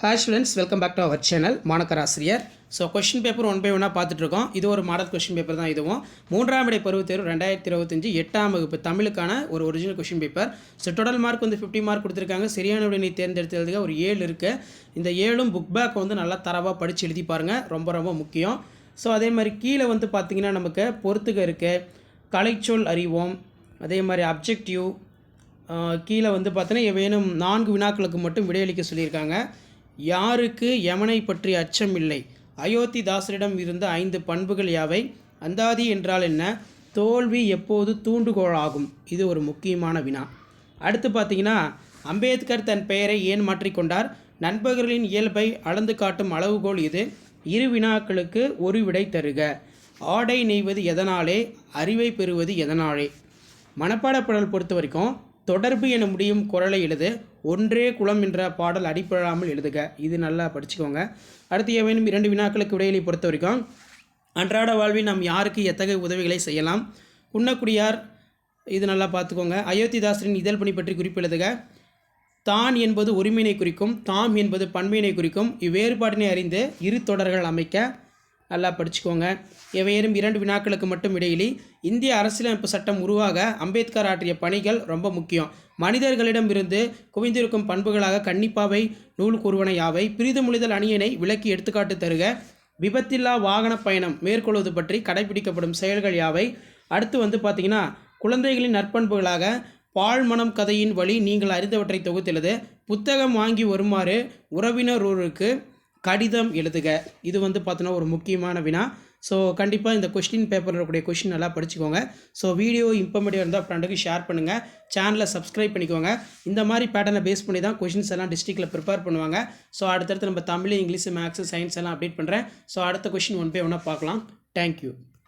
Hi students, welcome back to our channel மாணக்கராசிரியர். So question paper 1 by 1 பார்த்துட்ருக்கோம். இது ஒரு மாடல் கொஷின் பேப்பர் தான். இதுவும் 3ஆம் இடை பருவத் தேர்வு 2025 8ஆம் வகுப்பு தமிழுக்கான ஒரு original question paper. So total mark வந்து 50 மார்க் கொடுத்துருக்காங்க. சரியான விடை நீ தேர்ந்தெடுத்ததுக்கு ஒரு 7 இருக்குது. இந்த 7ம் புக் பேக் வந்து நல்லா தரவாக படித்து எழுதி பாருங்கள், ரொம்ப ரொம்ப முக்கியம். ஸோ அதே மாதிரி கீழே வந்து பார்த்திங்கன்னா நமக்கு பொறுத்துக இருக்குது, கலைச்சொல் அறிவோம், அதே மாதிரி அப்ஜெக்டிவ், கீழே வந்து பார்த்தீங்கன்னா வேணும் 4 வினாக்களுக்கு மட்டும் விடையளிக்க சொல்லியிருக்காங்க. யாருக்கு யமனை பற்றி அச்சம் இல்லை? அயோத்திதாசரிடம் இருந்த 5 பண்புகள் யாவை? அந்தாதி என்றால் என்ன? தோல்வி எப்போது தூண்டுகோலாகும்? இது ஒரு முக்கியமான வினா. அடுத்து பார்த்தீங்கன்னா அம்பேத்கர் தன் பெயரை ஏன் மாற்றிக்கொண்டார்? நண்பர்களின் இயல்பை அளந்து காட்டும் அளவுகோல் இது. இரு வினாக்களுக்கு ஒரு விடை தருக. ஆடை நெய்வது எதனாலே? அறிவை பெறுவது எதனாலே? மனப்பாடப்பாடல் பொறுத்த வரைக்கும் தொடர்பு என முடியும் குரலை எழுது. ஒன்றே குலம் என்ற பாடல் அடிப்படாமல் எழுதுக. இது நல்லா படிச்சுக்கோங்க. அடுத்து ஏவேனும் 2 வினாக்களுக்கு விடையிலை பொறுத்த வரைக்கும் அன்றாட வாழ்வில் நாம் யாருக்கு எத்தகைய உதவிகளை செய்யலாம்? உண்ணக்குடியார், இது நல்லா பார்த்துக்கோங்க. அயோத்திதாசரின் இதழ் பணி பற்றி குறிப்பு எழுதுக. தான் என்பது உரிமையினை குறிக்கும், தாம் என்பது பண்பினை குறிக்கும். இவ்வேறுபாட்டினை அறிந்து இரு தொடர்கள் அமைக்க. நல்லா படிச்சுக்கோங்க. எவையேனும் 2 வினாக்களுக்கு மட்டும் இடையிலி. இந்திய அரசியலமைப்பு சட்டம் உருவாக அம்பேத்கர் ஆற்றிய பணிகள் ரொம்ப முக்கியம். மனிதர்களிடம் இருந்து குவிந்திருக்கும் பண்புகளாக கன்னிப்பாவை நூல் கூறுவன யாவை? பிரிதுமொழிதல் அணியினை விளக்கி எடுத்துக்காட்டு தருக. விபத்தில்லா வாகன பயணம் மேற்கொள்வது பற்றி கடைபிடிக்கப்படும் செயல்கள் யாவை? அடுத்து வந்து பார்த்திங்கன்னா குழந்தைகளின் நற்பண்புகளாக பால்மணம் கதையின் வழி நீங்கள் அறிந்தவற்றை தொகுத்தெழுது. புத்தகம் வாங்கி வருமாறு உறவினருக்கு கடிதம் எழுதுக. இது வந்து பார்த்தோன்னா ஒரு முக்கியமான வினா. ஸோ கண்டிப்பாக இந்த கொஸ்டின் பேப்பரில் இருக்கக்கூடிய கொஸ்டின் நல்லா படிச்சுக்கோங்க. ஸோ வீடியோ இன்ஃபர்மேட்டிவ் இருந்தால் ஃப்ரெண்டுக்கு ஷேர் பண்ணுங்கள், சேனலை சப்ஸ்கிரைப் பண்ணிக்கோங்க. இந்த மாதிரி பேட்டர்னை பேஸ் பண்ணி தான் கொஷின்ஸ் எல்லாம் டிஸ்ட்ரிக்டில் ப்ரிப்பேர் பண்ணுவாங்க. ஸோ அடுத்தடுத்து நம்ம தமிழ், இங்கிலீஷ், மேக்ஸு, சயின்ஸ் எல்லாம் அப்டேட் பண்ணுறேன். ஸோ அடுத்த கொஷின் 1 by 1 பார்க்கலாம். தேங்க்யூ.